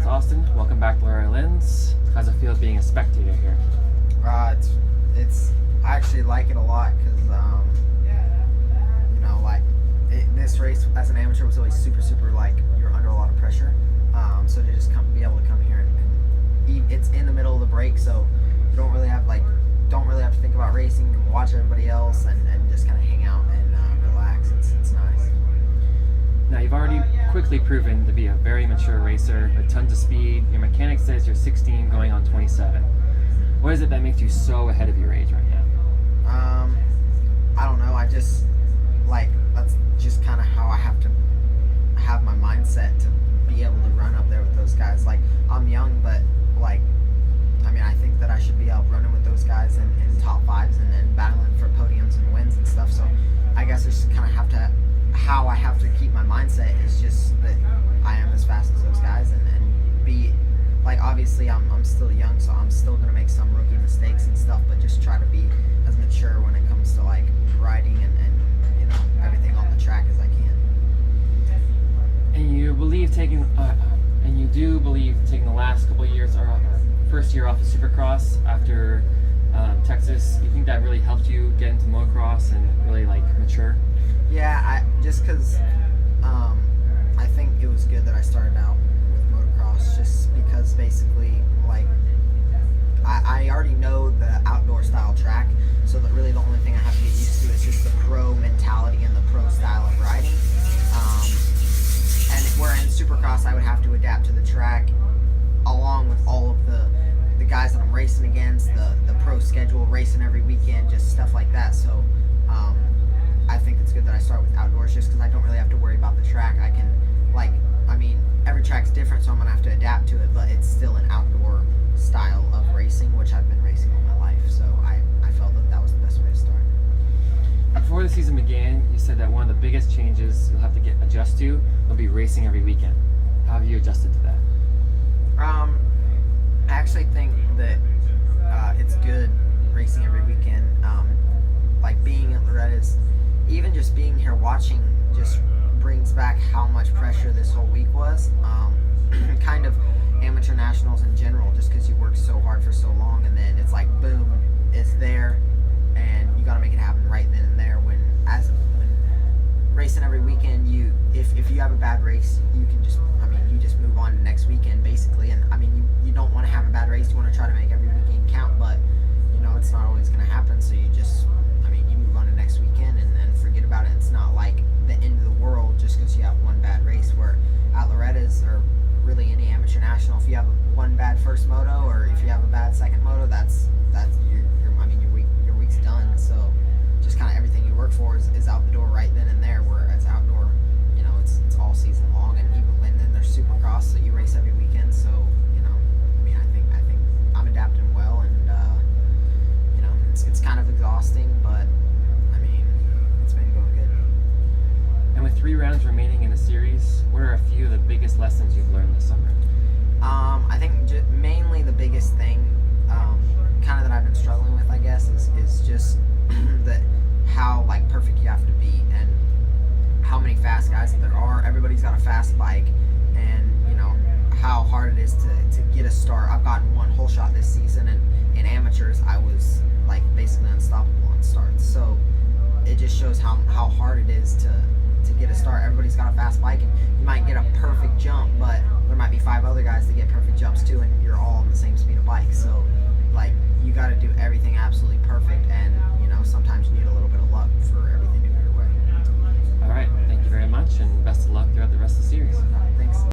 to Austin. Welcome back to Larry Lynn's. How's it feel being a spectator here? It's I actually like it a lot because this race as an amateur was always super like you're under a lot of pressure. So to just be able to come here and it's in the middle of the break, so you don't really have to think about racing and watch everybody else and just kind of hang out and relax. It's nice. Now, you've already quickly proven to be a very mature racer with tons of speed. Your mechanic says you're 16 going on 27. What is it that makes you so ahead of your age right now? I don't know. That's just kind of how I have to have my mindset to be able to run up there with those guys. Like, I'm young, but I think that I should be out running with those guys in top fives and battling for podiums and wins and stuff. So I guess it's kind of how I have to keep my mindset is just that I am as fast as those guys and be like, obviously I'm still young, so I'm still going to make some rookie mistakes and stuff, but just try to be as mature when it comes to like riding and everything on the track as I can. And you do believe taking the last couple of years or first year off of Supercross after Texas, you think that really helped you get into motocross and really like mature? Yeah, just because I think it was good that I started out with motocross, just because basically like I already know the outdoor style track, so that really the only thing I have to get used to is just the pro mentality and the pro style of riding. And where in Supercross I would have to adapt to the track along with all of the guys that I'm racing against, the pro schedule, racing every weekend, just stuff like that. So I think it's good that I start with outdoors just because I don't really have to worry about the track. I can, every track's different, so I'm going to have to adapt to it, but it's still an outdoor style of racing, which I've been racing all my life. So I felt that was the best way to start. Before the season began, you said that one of the biggest changes you'll have to adjust to will be racing every weekend. How have you adjusted to that? I actually think that it's good racing every weekend. Being at Loretta's, even just being here watching just brings back how much pressure this whole week was. Kind of amateur nationals in general, just because you work so hard for so long, and then it's like boom, it's there, and you got to make it happen right then and there. When racing every weekend, if you have a bad race, you can just you just move on to next weekend basically. And you don't want to have a bad race. You want to try to make every weekend count, but it's not always going to happen. So you just you move on to next weekend and forget about it. It's not like the end of the world just because you have one bad race. Where at Loretta's or really any amateur national, if you have one bad first moto or if you have a bad second moto, that's your week's done. So just kind of everything you work for is out the door right then and there. Whereas outdoor, it's all season long, and then there's Supercross that you race every weekend. So I think I'm adapting well, and it's kind of exhausting, but it's been going good. And with 3 rounds remaining in the series, what are a few of the biggest lessons you've learned this summer? I think mainly the biggest thing, kind of that I've been struggling with, I guess, is just how perfect you have to be, and how many fast guys that there are. Everybody's got a fast bike, and how hard it is to get a start. I've gotten one whole shot this season, and in amateurs I was basically unstoppable on starts. So it just shows how hard it is to get a start. Everybody's got a fast bike, and you might get a perfect jump, but there might be 5 other guys that get perfect jumps too, and you're all on the same speed of bike. So you got to do everything absolutely perfect, and sometimes you need a little bit of luck for everything to go your way. All right, thank you very much, and best of luck throughout the rest of the series.